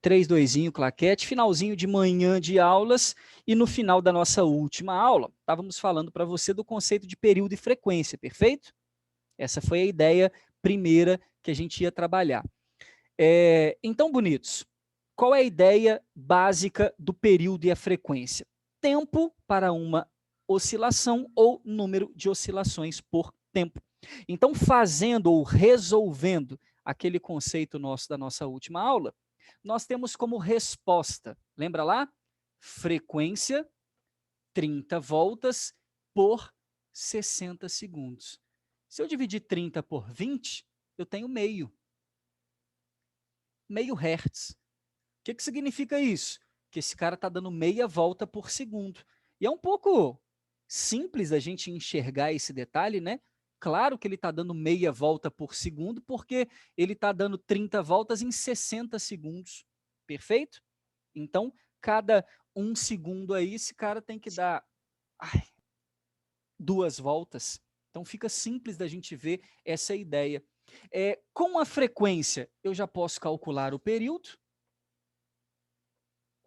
3, 2, claquete, finalzinho de manhã de aulas, e no final da nossa última aula, estávamos falando para você do conceito de período e frequência, perfeito? Essa foi a ideia primeira que a gente ia trabalhar. Então, bonitos, qual é a ideia básica do período e a frequência? Tempo para uma oscilação ou número de oscilações por tempo. Então, fazendo ou resolvendo aquele conceito nosso da nossa última aula, nós temos como resposta, lembra lá? Frequência, 30 voltas por 60 segundos. Se eu dividir 30 por 20, eu tenho meio hertz. O que significa isso? Que esse cara está dando meia volta por segundo. E é um pouco simples a gente enxergar esse detalhe, né? Claro que ele está dando meia volta por segundo, porque ele está dando 30 voltas em 60 segundos. Perfeito? Então, cada 1 segundo aí, esse cara tem que dar 2 voltas. Então, fica simples da gente ver essa ideia. Com a frequência, eu já posso calcular o período,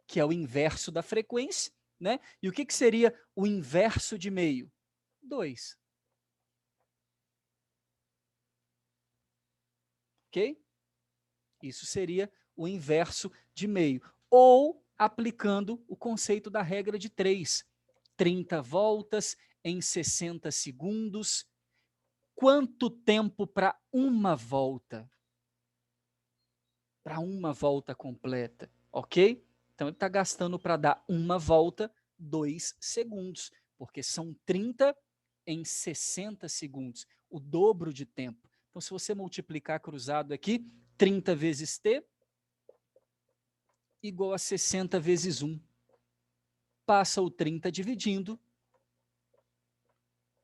que é o inverso da frequência, né? E o que seria o inverso de meio? 2. Ok? Isso seria o inverso de meio. Ou aplicando o conceito da regra de 3. 30 voltas em 60 segundos. Quanto tempo para uma volta? Para uma volta completa, ok? Então, ele está gastando para dar uma volta 2 segundos, porque são 30 em 60 segundos, o dobro de tempo. Então, se você multiplicar cruzado aqui, 30 vezes t igual a 60 vezes 1. Passa o 30 dividindo,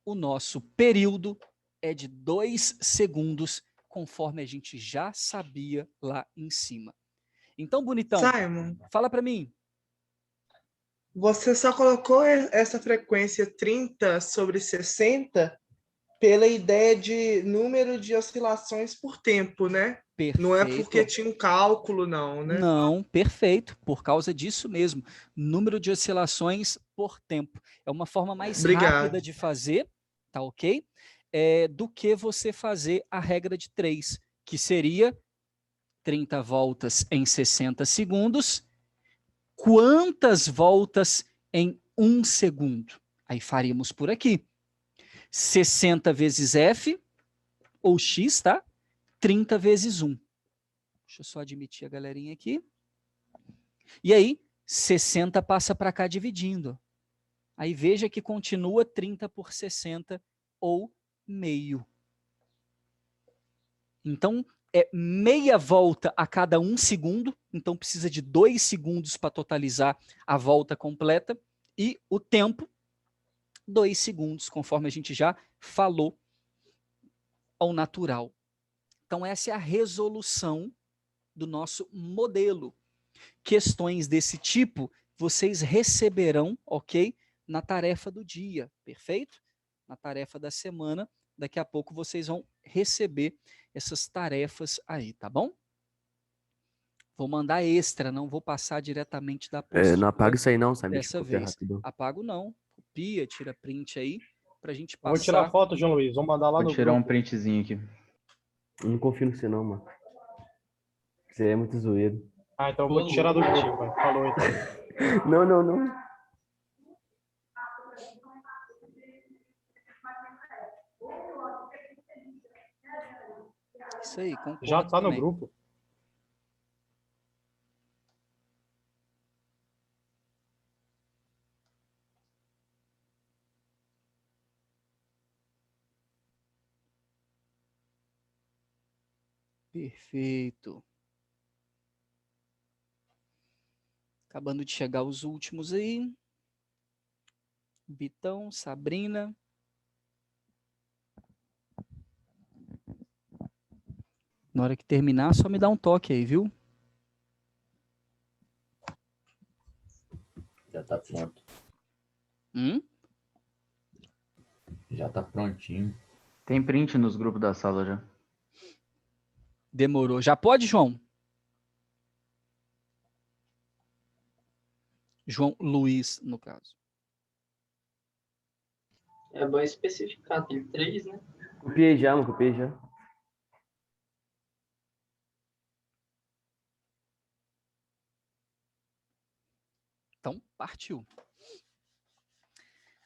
o nosso período é de 2 segundos, conforme a gente já sabia lá em cima. Então, bonitão, Simon, fala para mim. você só colocou essa frequência 30 sobre 60 pela ideia de número de oscilações por tempo, né? Não é porque Perfeito. tinha um cálculo, não, né? Não, perfeito. Por causa disso mesmo. Número de oscilações por tempo. É uma forma mais rápida Obrigado. de fazer, tá ok? Do que você fazer a regra de 3, que seria 30 voltas em 60 segundos. Quantas voltas em 1 segundo? Aí faríamos por aqui. 60 vezes F, ou X, tá? 30 vezes 1. Deixa eu só admitir a galerinha aqui. E aí, 60 passa para cá dividindo. Aí veja que continua 30 por 60 ou meio. Então, é meia volta a cada 1 segundo. Então, precisa de 2 segundos para totalizar a volta completa. E o tempo, 2 segundos, conforme a gente já falou, ao natural. Então, essa é a resolução do nosso modelo. Questões desse tipo, vocês receberão, ok? Na tarefa do dia, perfeito? Na tarefa da semana, daqui a pouco vocês vão receber essas tarefas aí, tá bom? Vou mandar extra, não vou passar diretamente da Não apaga apostila isso aí não, Simon, deixa eu dessa copiar vez. rápido. Apago não, copia, tira print aí, pra gente Eu vou tirar passar. foto, João Luiz, vou mandar lá Vou no tirar um grupo. printzinho aqui. Eu não confio no você não, mano. Você é muito zoeiro. Ah, então eu vou tirar do grupo, velho. Falou então. Não, não, não. Isso aí, concordo Já tá no também. grupo. Perfeito. Acabando de chegar os últimos aí. Vitão, Sabrina. Na hora que terminar, só me dá um toque aí, viu? Já tá pronto. Já tá prontinho. Tem print nos grupos da sala já. Demorou. Já pode, João? João Luiz, no caso. É bom especificar, tem 3, né? Copiei já, mano, copiei já. Então, partiu.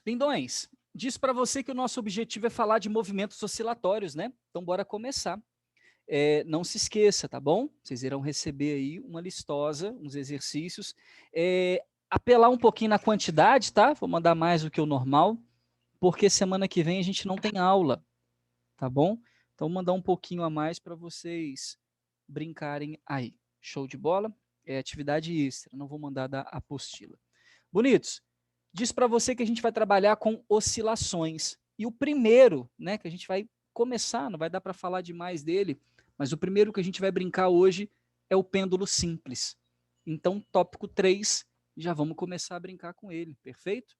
Lindões, disse para você que o nosso objetivo é falar de movimentos oscilatórios, né? Então, bora começar. Não se esqueça, tá bom? Vocês irão receber aí uma listosa, uns exercícios. Apelar um pouquinho na quantidade, tá? Vou mandar mais do que o normal, porque semana que vem a gente não tem aula, tá bom? Então, vou mandar um pouquinho a mais para vocês brincarem aí. Show de bola? É atividade extra, não vou mandar da apostila. Bonitos, diz para você que a gente vai trabalhar com oscilações. E o primeiro, né, que a gente vai começar, não vai dar para falar demais dele, mas o primeiro que a gente vai brincar hoje é o pêndulo simples. Então, tópico 3, já vamos começar a brincar com ele, perfeito?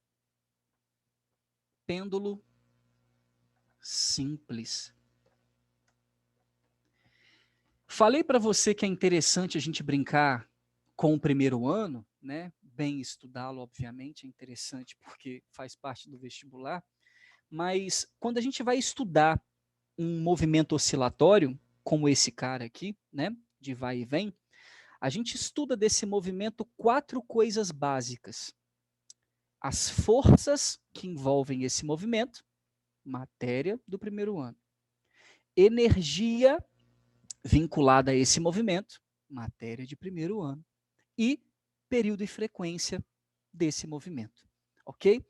Pêndulo simples. Falei para você que é interessante a gente brincar com o primeiro ano, né? Bem estudá-lo, obviamente, é interessante porque faz parte do vestibular, mas quando a gente vai estudar um movimento oscilatório, como esse cara aqui, né, de vai e vem, a gente estuda desse movimento 4 coisas básicas. As forças que envolvem esse movimento, matéria do primeiro ano. Energia vinculada a esse movimento, matéria de primeiro ano. E período e frequência desse movimento, ok?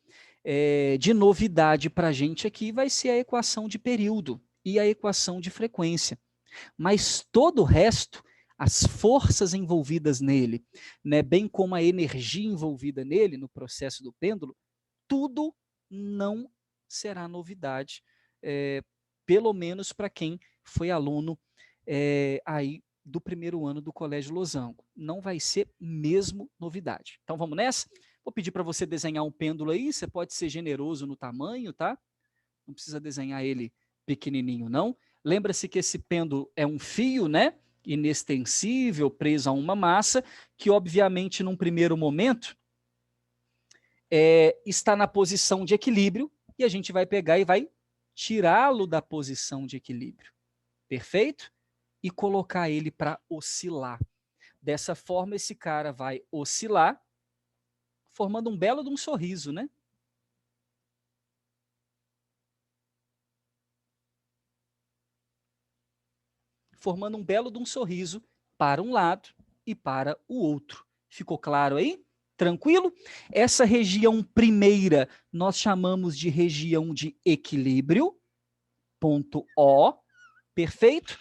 De novidade para a gente aqui vai ser a equação de período e a equação de frequência. Mas todo o resto, as forças envolvidas nele, né, bem como a energia envolvida nele, no processo do pêndulo, tudo não será novidade, pelo menos para quem foi aluno aí do primeiro ano do Colégio Losango. Não vai ser mesmo novidade. Então vamos nessa? Vou pedir para você desenhar um pêndulo aí, você pode ser generoso no tamanho, tá? Não precisa desenhar ele pequenininho, não. Lembra-se que esse pêndulo é um fio, né? Inextensível, preso a uma massa, que obviamente num primeiro momento está na posição de equilíbrio, e a gente vai pegar e vai tirá-lo da posição de equilíbrio. Perfeito? E colocar ele para oscilar. Dessa forma, esse cara vai oscilar, formando um belo de um sorriso, né? Formando um belo de um sorriso para um lado e para o outro. Ficou claro aí? Tranquilo? Essa região primeira nós chamamos de região de equilíbrio, ponto O, perfeito?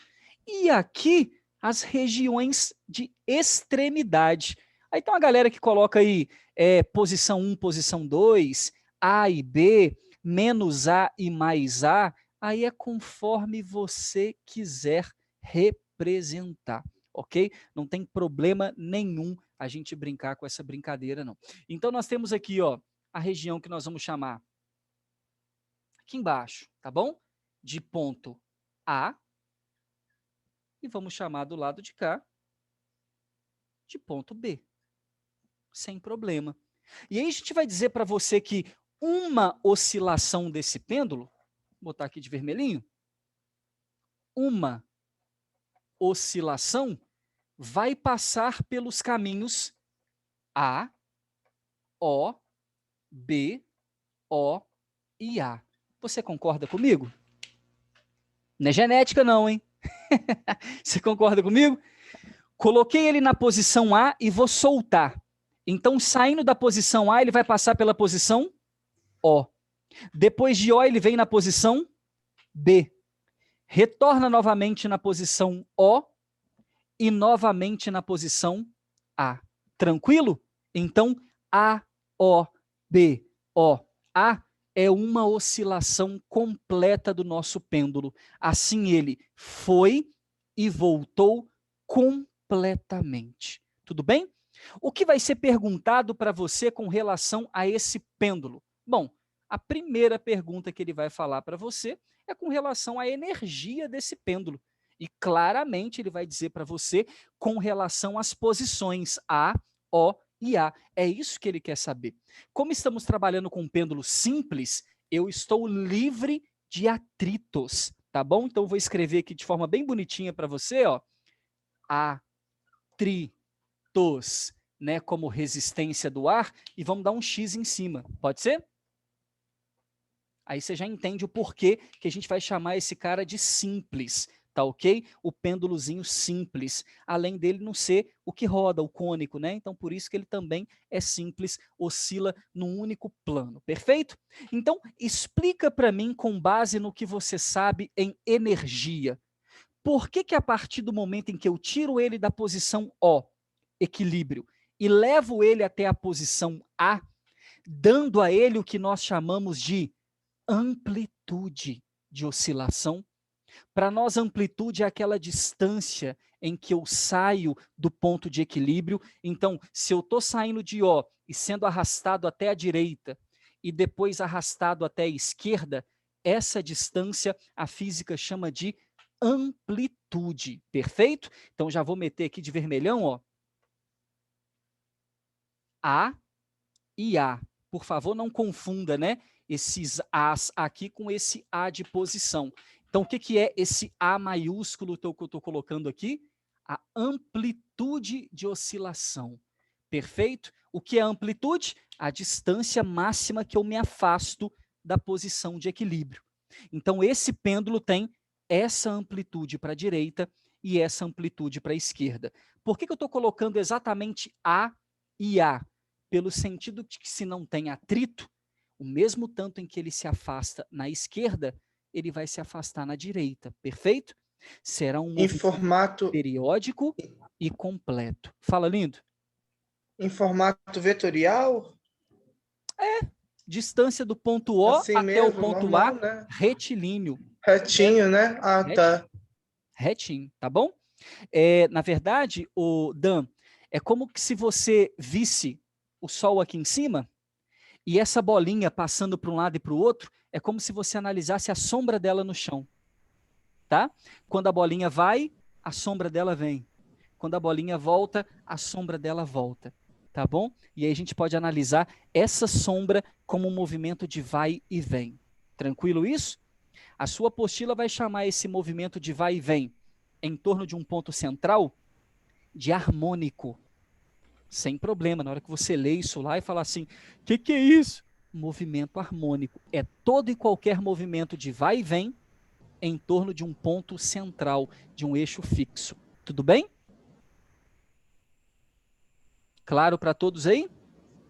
E aqui as regiões de extremidade. Aí tem uma galera que coloca aí posição 1, posição 2, A e B, menos A e mais A, aí é conforme você quiser representar, ok? Não tem problema nenhum a gente brincar com essa brincadeira, não. Então nós temos aqui, ó, a região que nós vamos chamar aqui embaixo, tá bom? De ponto A, e vamos chamar do lado de cá de ponto B, sem problema. E aí a gente vai dizer para você que uma oscilação desse pêndulo, vou botar aqui de vermelhinho, uma oscilação vai passar pelos caminhos A, O, B, O e A. Você concorda comigo? Não é genética não, hein? Você concorda comigo? Coloquei ele na posição A e vou soltar. Então, saindo da posição A, ele vai passar pela posição O. Depois de O, ele vem na posição B. Retorna novamente na posição O e novamente na posição A. Tranquilo? Então, A, O, B, O, A é uma oscilação completa do nosso pêndulo. Assim, ele foi e voltou completamente. Tudo bem? O que vai ser perguntado para você com relação a esse pêndulo? Bom, a primeira pergunta que ele vai falar para você é com relação à energia desse pêndulo. E claramente ele vai dizer para você com relação às posições A, O e A. É isso que ele quer saber. Como estamos trabalhando com um pêndulo simples, eu estou livre de atritos, tá bom? Então, eu vou escrever aqui de forma bem bonitinha para você, ó. Atritos, né, como resistência do ar, e vamos dar um X em cima. Pode ser? Aí você já entende o porquê que a gente vai chamar esse cara de simples, tá ok? O pêndulozinho simples, além dele não ser o que roda, o cônico, né? Então, por isso que ele também é simples, oscila num único plano, perfeito? Então, explica para mim, com base no que você sabe em energia, por que que a partir do momento em que eu tiro ele da posição O, equilíbrio, e levo ele até a posição A, dando a ele o que nós chamamos de amplitude de oscilação. Para nós, amplitude é aquela distância em que eu saio do ponto de equilíbrio. Então, se eu estou saindo de O e sendo arrastado até a direita e depois arrastado até a esquerda, essa distância a física chama de amplitude, perfeito? Então, já vou meter aqui de vermelhão, ó. A e A. Por favor, não confunda, né, esses As aqui com esse A de posição. Então, o que que é esse A maiúsculo que eu estou colocando aqui? A amplitude de oscilação. Perfeito? O que é amplitude? A distância máxima que eu me afasto da posição de equilíbrio. Então, esse pêndulo tem essa amplitude para a direita e essa amplitude para a esquerda. Por que que eu estou colocando exatamente A e A? Pelo sentido de que se não tem atrito, o mesmo tanto em que ele se afasta na esquerda, ele vai se afastar na direita, perfeito? Será um movimento periódico e completo. Fala, lindo. Em formato vetorial? É, distância do ponto O assim até mesmo, o ponto normal, A, né? retilíneo. Retinho, né? Ah, Retinho. tá. Retinho, tá bom? Na verdade, o Dan, é como que se você visse o Sol aqui em cima e essa bolinha passando para um lado e para o outro, é como se você analisasse a sombra dela no chão, tá? Quando a bolinha vai, a sombra dela vem. Quando a bolinha volta, a sombra dela volta, tá bom? E aí a gente pode analisar essa sombra como um movimento de vai e vem. Tranquilo isso? A sua apostila vai chamar esse movimento de vai e vem em torno de um ponto central de harmônico. Sem problema, na hora que você lê isso lá e fala assim, o que é isso? Movimento harmônico. É todo e qualquer movimento de vai e vem em torno de um ponto central, de um eixo fixo. Tudo bem? Claro para todos aí?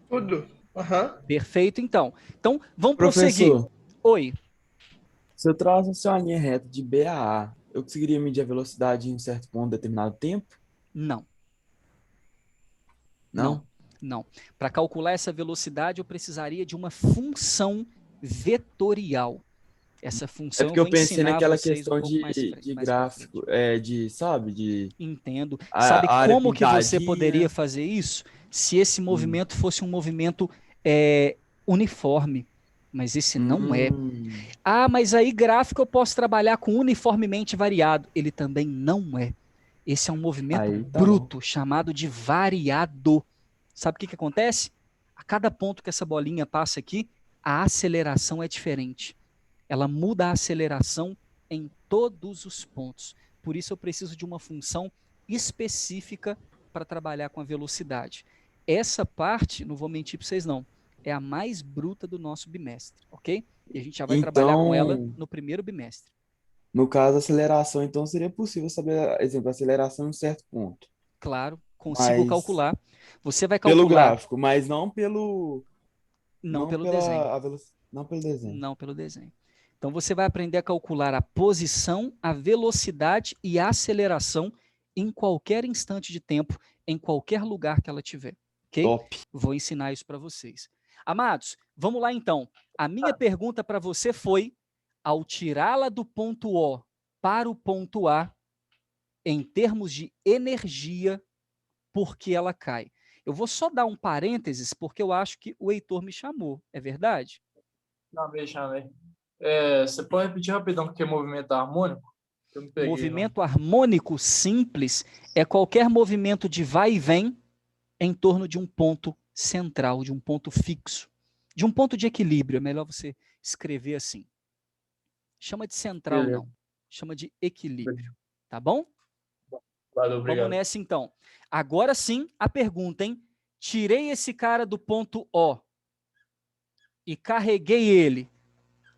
Tudo. Uhum. Perfeito, então. Então, vamos Professor, prosseguir. Oi. se eu traçasse uma linha reta de B a A, eu conseguiria medir a velocidade em um certo ponto, determinado tempo? Não. Não? Não. Para calcular essa velocidade, eu precisaria de uma função vetorial. Essa função É porque eu pensei ensinar naquela vocês questão mais gráfico, sabe? Entendo. A Sabe área como que você pintadinha. poderia fazer isso? Se esse movimento fosse um movimento uniforme. Mas esse não é. Ah, mas aí gráfico eu posso trabalhar com uniformemente variado. Ele também não é. Esse é um movimento Aí tá bruto, bom. chamado de variado. Sabe o que acontece? A cada ponto que essa bolinha passa aqui, a aceleração é diferente. Ela muda a aceleração em todos os pontos. Por isso eu preciso de uma função específica para trabalhar com a velocidade. Essa parte, não vou mentir para vocês não, é a mais bruta do nosso bimestre, ok? E a gente já vai trabalhar com ela no primeiro bimestre. No caso, a aceleração, então, seria possível saber, exemplo, a aceleração em um certo ponto. Claro, consigo calcular. Você vai Pelo calcular... gráfico, mas não pelo... Não pelo desenho. Não pelo desenho. Não pelo desenho. Então, você vai aprender a calcular a posição, a velocidade e a aceleração em qualquer instante de tempo, em qualquer lugar que ela tiver. Ok? Top. Vou ensinar isso para vocês. Amados, vamos lá então. A minha pergunta para você foi, ao tirá-la do ponto O para o ponto A, em termos de energia, por que ela cai? Eu vou só dar um parênteses, porque eu acho que o Heitor me chamou. É verdade? Não, me chamei. Você pode repetir rapidão o que é movimento harmônico? Eu não peguei, movimento harmônico simples é qualquer movimento de vai e vem em torno de um ponto central, de um ponto fixo, de um ponto de equilíbrio. É melhor você escrever assim. Chama de central, Beleza. não. Chama de equilíbrio. Tá bom? Valeu, obrigado. Vamos nessa, então. Agora sim, a pergunta, hein? Tirei esse cara do ponto O e carreguei ele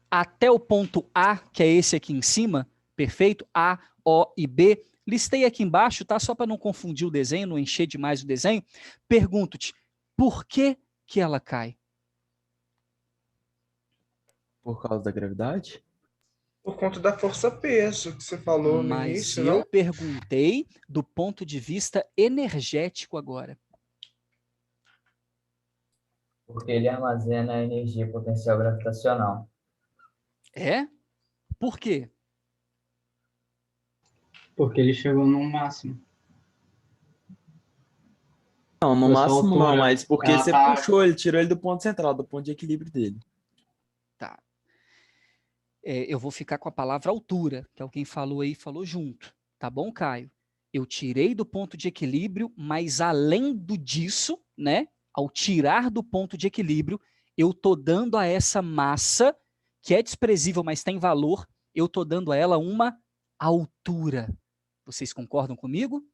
até o ponto A, que é esse aqui em cima, perfeito? A, O e B. Listei aqui embaixo, tá? Só para não confundir o desenho, não encher demais o desenho. Pergunto-te, por que que ela cai? Por causa da gravidade? Por conta da força-peso que você falou no Mas início, eu não? perguntei do ponto de vista energético agora. Porque ele armazena energia potencial gravitacional. É? Por quê? Porque ele chegou no máximo. Não, no Essa máximo não, altura, mas porque ela você tá- puxou ele, tirou ele do ponto central, do ponto de equilíbrio dele. Tá. Eu vou ficar com a palavra altura, que alguém falou aí, falou junto. Tá bom, Caio? Eu tirei do ponto de equilíbrio, mas além disso, né? Ao tirar do ponto de equilíbrio, eu tô dando a essa massa, que é desprezível, mas tem valor, eu tô dando a ela uma altura. Vocês concordam comigo?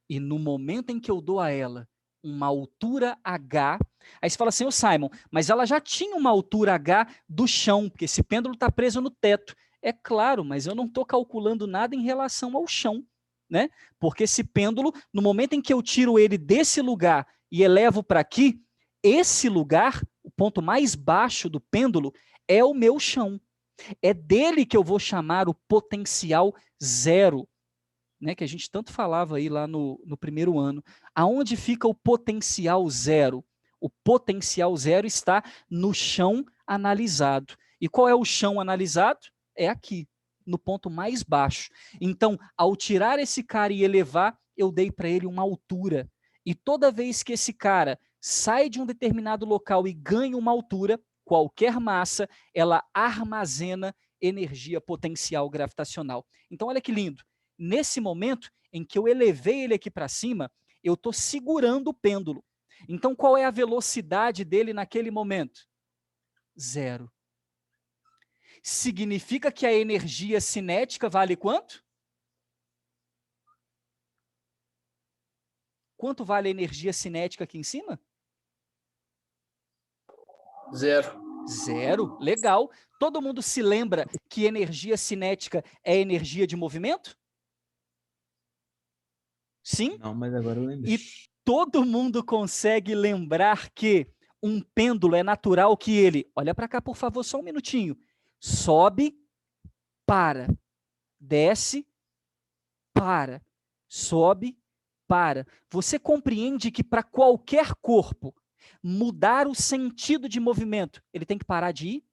E no momento em que eu dou a ela uma altura H, aí você fala assim, ô Simon, mas ela já tinha uma altura H do chão, porque esse pêndulo está preso no teto. É claro, mas eu não estou calculando nada em relação ao chão, né? Porque esse pêndulo, no momento em que eu tiro ele desse lugar e elevo para aqui, esse lugar, o ponto mais baixo do pêndulo, é o meu chão. É dele que eu vou chamar o potencial zero, né, que a gente tanto falava aí lá no primeiro ano. Aonde fica o potencial zero? O potencial zero está no chão analisado. E qual é o chão analisado? É aqui, no ponto mais baixo. Então, ao tirar esse cara e elevar, eu dei para ele uma altura. E toda vez que esse cara sai de um determinado local e ganha uma altura, qualquer massa, ela armazena energia potencial gravitacional. Então, olha que lindo. Nesse momento em que eu elevei ele aqui para cima, eu estou segurando o pêndulo. Então, qual é a velocidade dele naquele momento? Zero. Significa que a energia cinética vale quanto? Quanto vale a energia cinética aqui em cima? Zero. Zero. Legal. Todo mundo se lembra que energia cinética é energia de movimento? Sim? Não, mas agora eu lembrei. E todo mundo consegue lembrar que um pêndulo é natural que ele, olha para cá por favor só um minutinho, sobe, para, desce, para, sobe, para. Você compreende que para qualquer corpo mudar o sentido de movimento, ele tem que parar de ir?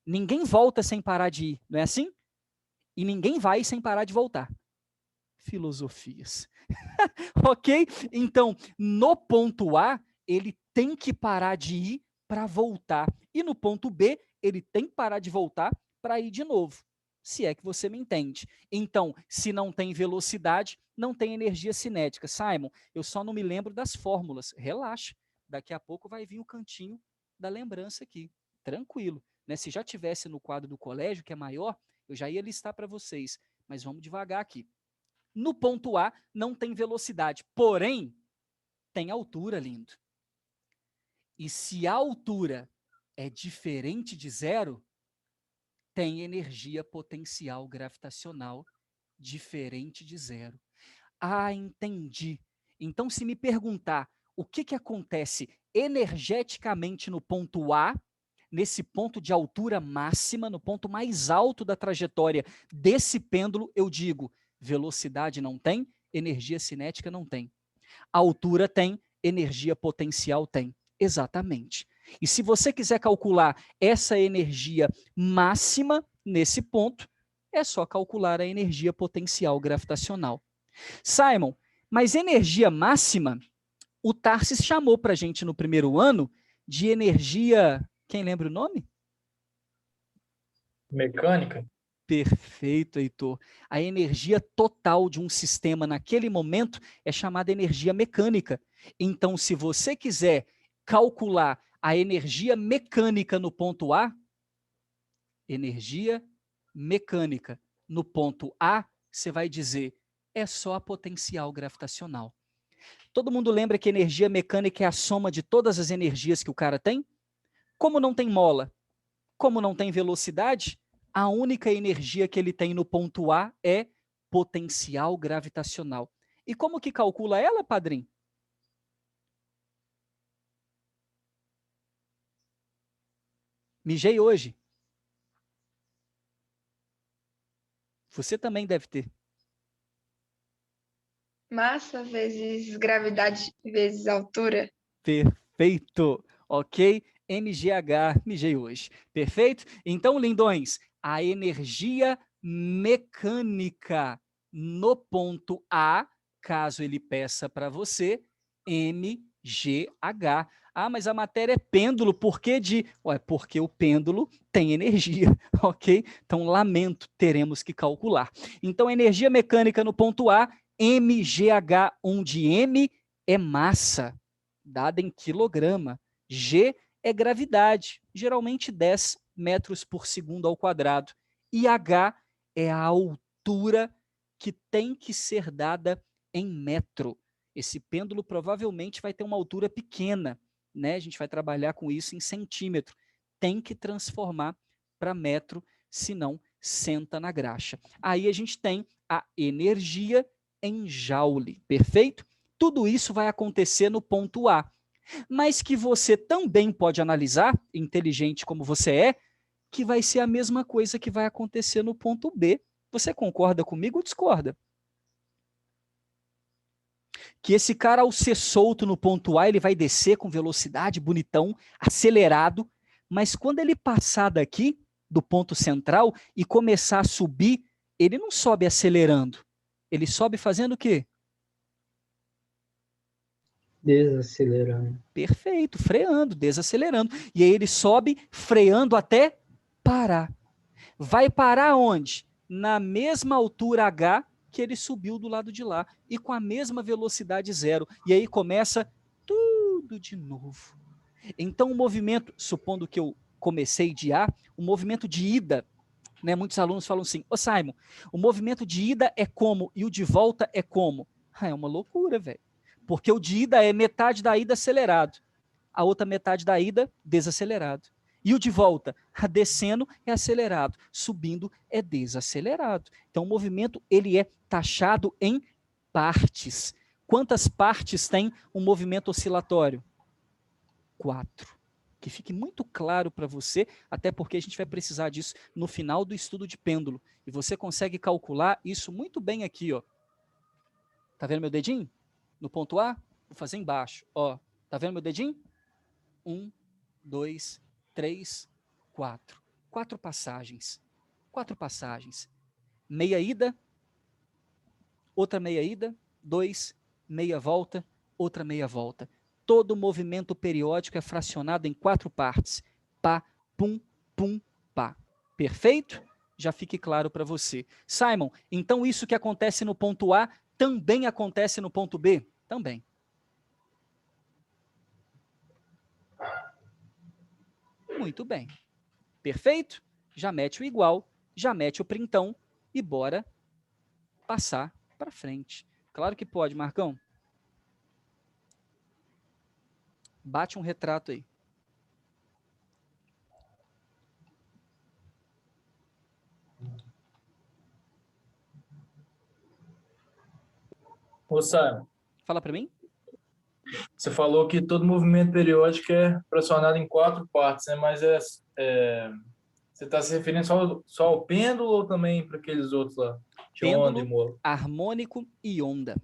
Ninguém volta sem parar de ir, não é assim? E ninguém vai sem parar de voltar. Filosofias. Ok? Então, no ponto A, ele tem que parar de ir para voltar. E no ponto B, ele tem que parar de voltar para ir de novo. Se é que você me entende. Então, se não tem velocidade, não tem energia cinética. Simon, eu só não me lembro das fórmulas. Relaxa. Daqui a pouco vai vir o cantinho da lembrança aqui. Tranquilo. Né? Se já tivesse no quadro do colégio, que é maior, eu já ia listar para vocês. Mas vamos devagar aqui. No ponto A, não tem velocidade, porém, tem altura, lindo. E se a altura é diferente de zero, tem energia potencial gravitacional diferente de zero. Ah, entendi. Então, se me perguntar o que acontece energeticamente no ponto A, nesse ponto de altura máxima, no ponto mais alto da trajetória desse pêndulo, eu digo, velocidade não tem, energia cinética não tem. Altura tem, energia potencial tem. Exatamente. E se você quiser calcular essa energia máxima nesse ponto, é só calcular a energia potencial gravitacional. Simon, mas energia máxima, o Tarsis chamou para a gente no primeiro ano de energia... Quem lembra o nome? Mecânica? Perfeito, Heitor. A energia total de um sistema naquele momento é chamada energia mecânica. Então, se você quiser calcular a energia mecânica no ponto A, energia mecânica no ponto A, você vai dizer, é só a potencial gravitacional. Todo mundo lembra que energia mecânica é a soma de todas as energias que o cara tem? Como não tem mola, como não tem velocidade, a única energia que ele tem no ponto A é potencial gravitacional. E como que calcula ela, padrinho? Mijei hoje. Você também deve ter. Massa vezes gravidade vezes altura. Perfeito. Ok? MGH, mijei hoje. Perfeito? Então, lindões, a energia mecânica no ponto A, caso ele peça para você, MGH. Ah, mas a matéria é pêndulo, por que de... Ué, porque o pêndulo tem energia, ok? Então, lamento, teremos que calcular. Então, energia mecânica no ponto A, MGH, onde M é massa, dada em quilograma. G é gravidade, geralmente 10 metros por segundo ao quadrado. E H é a altura que tem que ser dada em metro. Esse pêndulo provavelmente vai ter uma altura pequena, né? A gente vai trabalhar com isso em centímetro. Tem que transformar para metro, senão senta na graxa. Aí a gente tem a energia em joule, perfeito? Tudo isso vai acontecer no ponto A, mas que você também pode analisar, inteligente como você é, que vai ser a mesma coisa que vai acontecer no ponto B. Você concorda comigo ou discorda? Que esse cara, ao ser solto no ponto A, ele vai descer com velocidade, bonitão, acelerado, mas quando ele passar daqui, do ponto central, e começar a subir, ele não sobe acelerando. Ele sobe fazendo o quê? Desacelerando. Perfeito, freando, desacelerando. E aí ele sobe, freando até parar. Vai parar onde? Na mesma altura H que ele subiu do lado de lá. E com a mesma velocidade zero. E aí começa tudo de novo. Então o movimento, supondo que eu comecei de A, o movimento de ida, né, muitos alunos falam assim, ô Simon, o movimento de ida é como e o de volta é como? Ah, é uma loucura, velho. Porque o de ida é metade da ida acelerado, a outra metade da ida desacelerado. E o de volta, descendo é acelerado, subindo é desacelerado. Então o movimento ele é taxado em partes. Quantas partes tem um movimento oscilatório? 4. Que fique muito claro para você, até porque a gente vai precisar disso no final do estudo de pêndulo. E você consegue calcular isso muito bem aqui, ó. Tá vendo meu dedinho? No ponto A, vou fazer embaixo, ó. Tá vendo meu dedinho? 1, 2, 3, 4. 4 passagens. 4 passagens. Meia ida, outra meia ida, 2, meia volta, outra meia volta. Todo movimento periódico é fracionado em 4 partes. Pá, pum, pum, pá. Perfeito? Já fique claro para você. Simon, então isso que acontece no ponto A também acontece no ponto B? Também. Muito bem. Perfeito? Já mete o igual, já mete o printão e bora passar para frente. Claro que pode, Marcão. Bate um retrato aí. Ô, Simon, Fala para mim. você falou que todo movimento periódico é fracionado em 4 partes, né? Mas você está se referindo só ao pêndulo ou também para aqueles outros lá? De onda e Pêndulo, mola? harmônico e onda.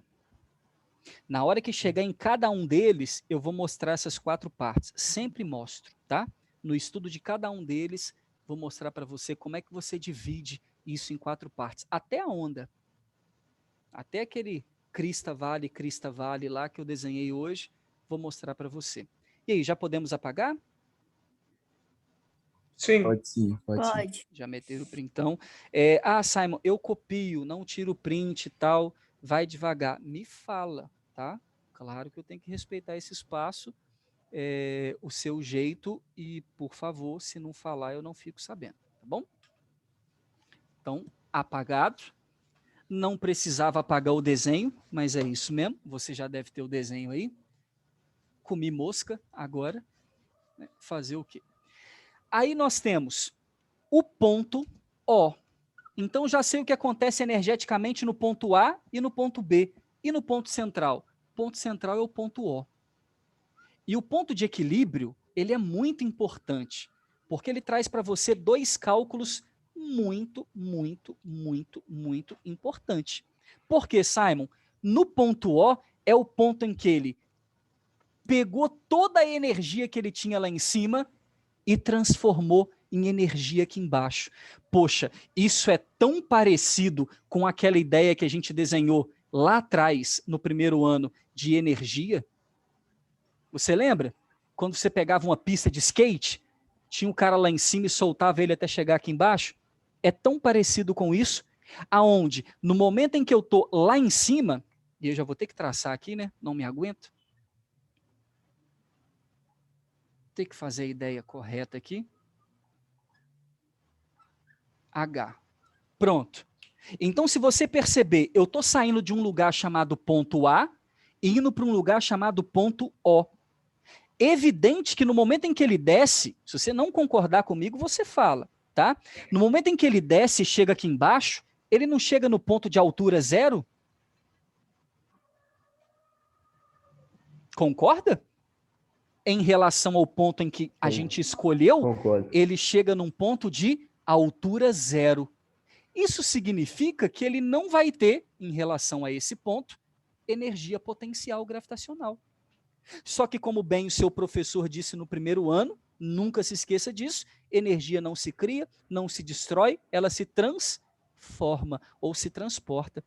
Na hora que chegar em cada um deles, eu vou mostrar essas 4 partes. Sempre mostro, tá? No estudo de cada um deles, vou mostrar para você como é que você divide isso em 4 partes. Até a onda. Até aquele crista vale lá que eu desenhei hoje, vou mostrar para você. E aí, já podemos apagar? Sim. Pode sim, pode sim. Pode. Já meteram o printão. Simon, eu copio, não tiro o print e tal, vai devagar. Me fala, tá? Claro que eu tenho que respeitar esse espaço, o seu jeito, e, por favor, se não falar, eu não fico sabendo, tá bom? Então, apagado. Não precisava apagar o desenho, mas é isso mesmo. Você já deve ter o desenho aí. Comi mosca agora. Né? Fazer o quê? Aí nós temos o ponto O. Então, já sei o que acontece energeticamente no ponto A e no ponto B. E no ponto central? O ponto central é o ponto O. E o ponto de equilíbrio, ele é muito importante, porque ele traz para você dois cálculos muito importantes. Por quê, Simon? No ponto O, é o ponto em que ele pegou toda a energia que ele tinha lá em cima e transformou em energia aqui embaixo. Poxa, isso é tão parecido com aquela ideia que a gente desenhou lá atrás, no primeiro ano, de energia. Você lembra? Quando você pegava uma pista de skate, tinha um cara lá em cima e soltava ele até chegar aqui embaixo? É tão parecido com isso, aonde, no momento em que eu estou lá em cima, e eu já vou ter que traçar aqui, né? Não me aguento. Tem que fazer a ideia correta aqui. H. Pronto. Então, se você perceber, eu estou saindo de um lugar chamado ponto A e indo para um lugar chamado ponto O. Evidente que no momento em que ele desce, se você não concordar comigo, você fala, tá? No momento em que ele desce e chega aqui embaixo, ele não chega no ponto de altura 0? Concorda? Em relação ao ponto em que a gente escolheu, Concordo. ele chega num ponto de altura 0. Isso significa que ele não vai ter, em relação a esse ponto, energia potencial gravitacional. Só que, como bem o seu professor disse no primeiro ano, nunca se esqueça disso, energia não se cria, não se destrói, ela se transforma ou se transporta.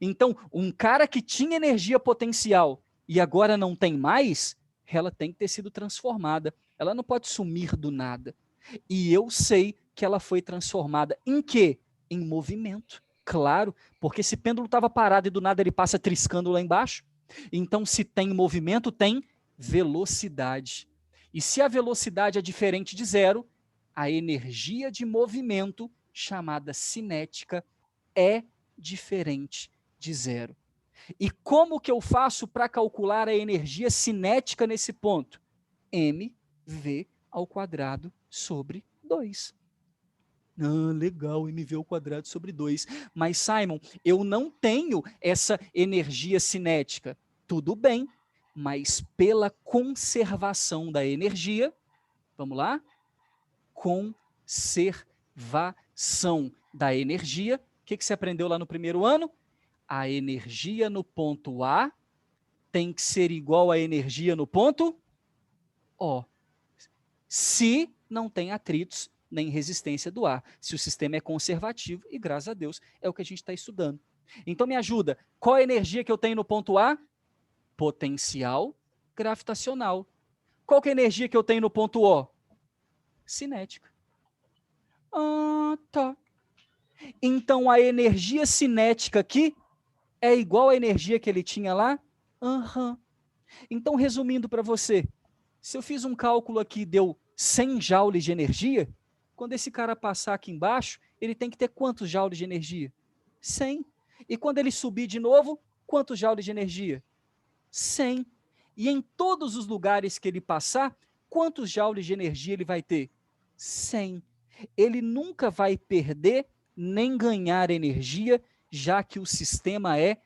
Então, um cara que tinha energia potencial e agora não tem mais, ela tem que ter sido transformada. Ela não pode sumir do nada. E eu sei que ela foi transformada em quê? Em movimento. Claro, porque esse pêndulo estava parado e do nada ele passa triscando lá embaixo. Então, se tem movimento, tem velocidade. E se a velocidade é diferente de 0, a energia de movimento, chamada cinética, é diferente de 0. E como que eu faço para calcular a energia cinética nesse ponto? mv ao quadrado sobre 2. Ah, legal, mv ao quadrado sobre 2. Mas, Simon, eu não tenho essa energia cinética. Tudo bem, mas pela conservação da energia, vamos lá? Conservação da energia. O que você aprendeu lá no primeiro ano? A energia no ponto A tem que ser igual à energia no ponto O. Se não tem atritos nem resistência do ar. Se o sistema é conservativo, e graças a Deus é o que a gente está estudando. Então me ajuda, qual a energia que eu tenho no ponto A? Potencial gravitacional. Qual que é a energia que eu tenho no ponto O? Cinética. Ah, tá. Então a energia cinética aqui é igual à energia que ele tinha lá? Aham. Então, resumindo para você, se eu fiz um cálculo aqui, deu 100 joules de energia, quando esse cara passar aqui embaixo, ele tem que ter quantos joules de energia? 100. E quando ele subir de novo, quantos joules de energia? 100. E em todos os lugares que ele passar, quantos joules de energia ele vai ter? 100. Ele nunca vai perder nem ganhar energia, já que o sistema é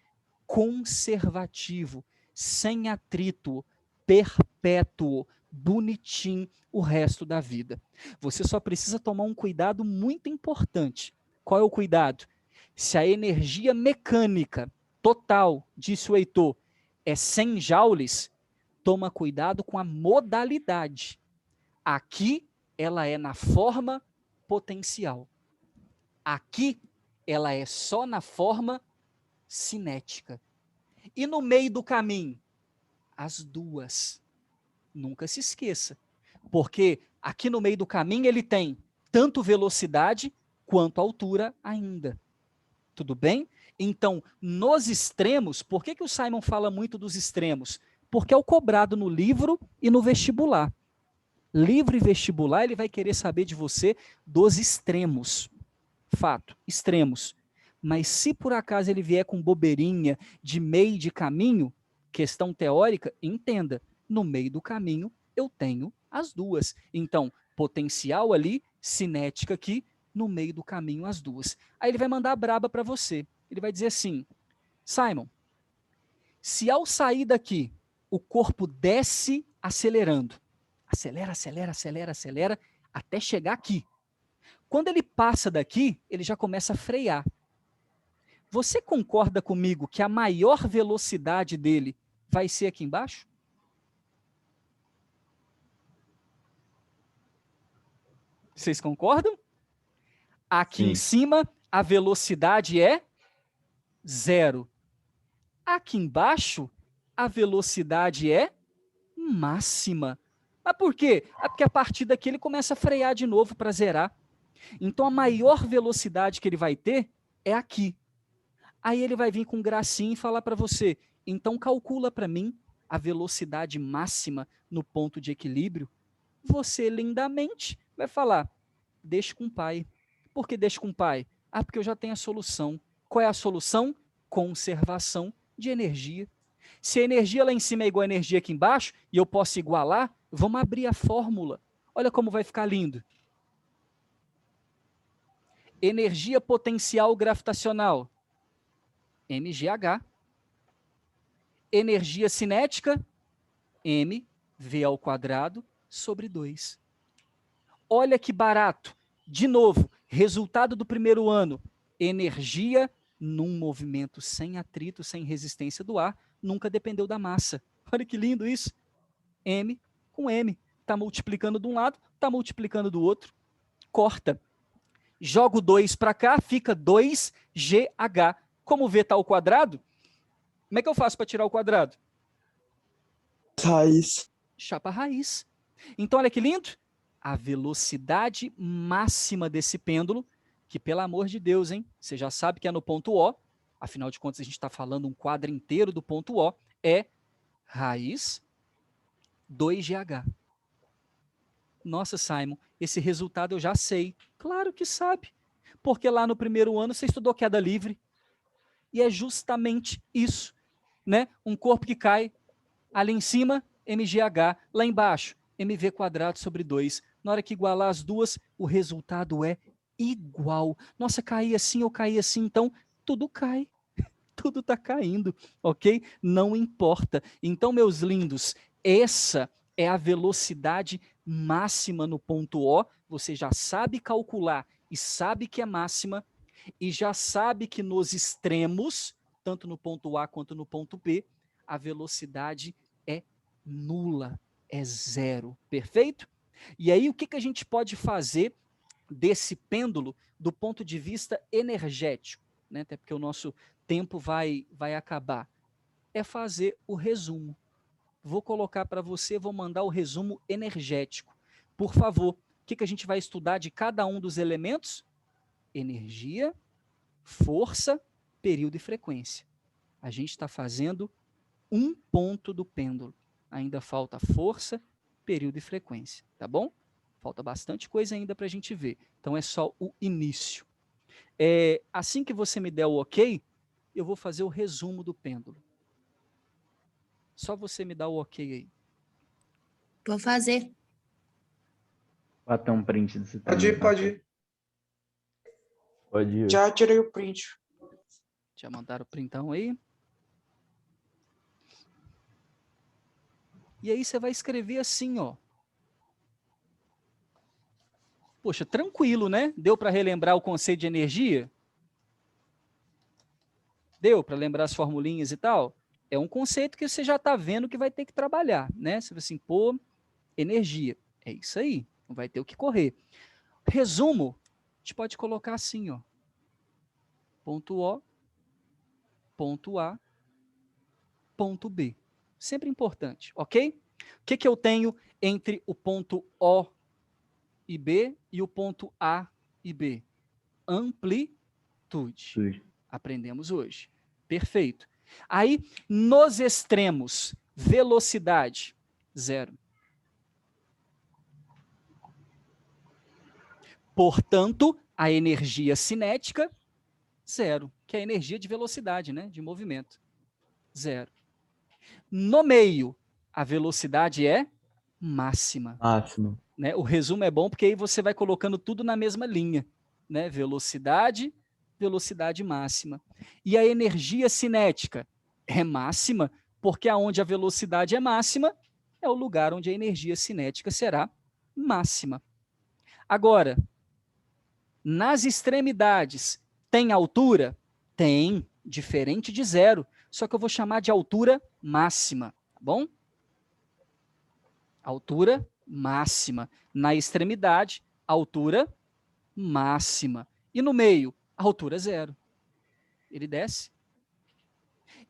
conservativo, sem atrito, perpétuo, bonitinho o resto da vida. Você só precisa tomar um cuidado muito importante. Qual é o cuidado? Se a energia mecânica total, disse o Heitor, é 100 joules, toma cuidado com a modalidade. Aqui, ela é na forma potencial. Aqui, ela é só na forma cinética. E no meio do caminho? As duas. Nunca se esqueça. Porque aqui no meio do caminho ele tem tanto velocidade quanto altura ainda. Tudo bem? Então, nos extremos, por que o Simon fala muito dos extremos? Porque é o cobrado no livro e no vestibular. Livro e vestibular, ele vai querer saber de você dos extremos. Fato, extremos. Mas se por acaso ele vier com bobeirinha de meio de caminho, questão teórica, entenda, no meio do caminho eu tenho as duas. Então, potencial ali, cinética aqui, no meio do caminho as duas. Aí ele vai mandar a braba para você. Ele vai dizer assim, Simon, se ao sair daqui o corpo desce acelerando, acelera, acelera, acelera, acelera, até chegar aqui. Quando ele passa daqui, ele já começa a frear. Você concorda comigo que a maior velocidade dele vai ser aqui embaixo? Vocês concordam? Aqui em cima, a velocidade é 0. Aqui embaixo, a velocidade é máxima. Mas por quê? É porque a partir daqui ele começa a frear de novo para zerar. Então a maior velocidade que ele vai ter é aqui. Aí ele vai vir com gracinha e falar para você, então calcula para mim a velocidade máxima no ponto de equilíbrio. Você lindamente vai falar, deixa com o pai. Por que deixa com o pai? Ah, porque eu já tenho a solução. Qual é a solução? Conservação de energia. Se a energia lá em cima é igual a energia aqui embaixo, e eu posso igualar, vamos abrir a fórmula. Olha como vai ficar lindo. Energia potencial gravitacional, mgh. Energia cinética, mv² sobre 2. Olha que barato. De novo, resultado do primeiro ano, energia num movimento sem atrito, sem resistência do ar, nunca dependeu da massa. Olha que lindo isso. M com M. Está multiplicando de um lado, está multiplicando do outro. Corta. Jogo 2 para cá, fica 2GH. Como V está ao quadrado, como é que eu faço para tirar o quadrado? Raiz. Chapa raiz. Então, olha que lindo. A velocidade máxima desse pêndulo, que pelo amor de Deus, hein? Você já sabe que é no ponto O, afinal de contas a gente está falando um quadro inteiro do ponto O, é raiz 2GH. Nossa, Simon, esse resultado eu já sei. Claro que sabe, porque lá no primeiro ano você estudou queda livre. E é justamente isso, né? Um corpo que cai, ali em cima, mgh, lá embaixo, mv² sobre 2. Na hora que igualar as duas, o resultado é igual. Nossa, caí assim, eu caí assim, então tudo cai. Tudo está caindo, ok? Não importa. Então, meus lindos, essa é a velocidade máxima no ponto O. Você já sabe calcular e sabe que é máxima, e já sabe que nos extremos, tanto no ponto A quanto no ponto B, a velocidade é nula, é 0, perfeito? E aí o que a gente pode fazer desse pêndulo do ponto de vista energético, né? Até porque o nosso tempo vai acabar, é fazer o resumo. Vou colocar para você, vou mandar o resumo energético. Por favor, o que a gente vai estudar de cada um dos elementos? Energia, força, período e frequência. A gente está fazendo um ponto do pêndulo. Ainda falta força, período e frequência, tá bom? Falta bastante coisa ainda para a gente ver. Então é só o início. Assim que você me der o ok, eu vou fazer o resumo do pêndulo. Só você me dá o ok aí. Vou fazer. Bater um print desse Pode ir, pode ir. Pode ir. Já tirei o print. Já mandaram o printão aí? E aí você vai escrever assim, ó. Poxa, tranquilo, né? Deu para relembrar o conceito de energia? Deu para lembrar as formulinhas e tal? É um conceito que você já está vendo que vai ter que trabalhar, né? Você vai assim, pô, energia. É isso aí, não vai ter o que correr. Resumo, a gente pode colocar assim, ó. Ponto O, ponto A, ponto B. Sempre importante, ok? O que eu tenho entre o ponto O e B e o ponto A e B? Amplitude. Aprendemos hoje. Perfeito. Aí, nos extremos, velocidade, 0. Portanto, a energia cinética, 0, que é a energia de velocidade, né, de movimento. 0. No meio, a velocidade é máxima. Máximo. Né? O resumo é bom porque aí você vai colocando tudo na mesma linha. Né? Velocidade, velocidade máxima. E a energia cinética é máxima porque aonde a velocidade é máxima é o lugar onde a energia cinética será máxima. Agora, nas extremidades, tem altura? Tem, diferente de 0. Só que eu vou chamar de altura máxima, tá bom? Altura máxima. Na extremidade, altura máxima. E no meio, altura 0. Ele desce.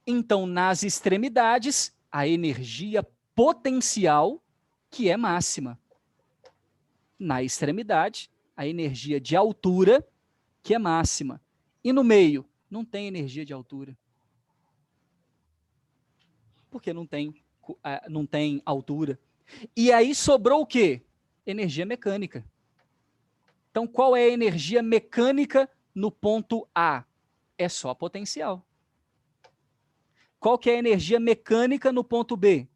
Então, nas extremidades, a energia potencial, que é máxima. Na extremidade, a energia de altura, que é máxima. E no meio, não tem energia de altura. Porque não tem altura. E aí sobrou o quê? Energia mecânica. Então, qual é a energia mecânica no ponto A? É só potencial. Qual que é a energia mecânica no ponto B?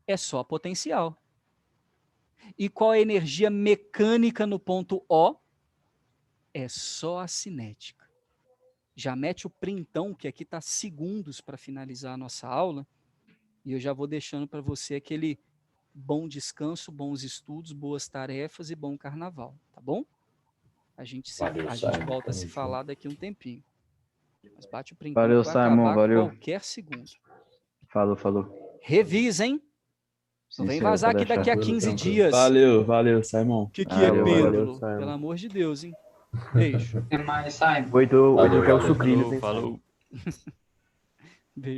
É só potencial. E qual é a energia mecânica no ponto O? É só a cinética. Já mete o printão, que aqui está segundos para finalizar a nossa aula, e eu já vou deixando para você aquele bom descanso, bons estudos, boas tarefas e bom carnaval, tá bom? A gente volta a se falar daqui um tempinho. Mas bate o printão. Valeu, vai Simon, acabar valeu. qualquer segundo. Falou. Revisa, hein? Não vem vazar aqui daqui a 15 dias. Valeu, Simon. O que é pêndulo? Simon. Pelo amor de Deus, hein? Beijo. Até mais, Simon. 8 que é o sucrilhos, hein? Falou. Beijo.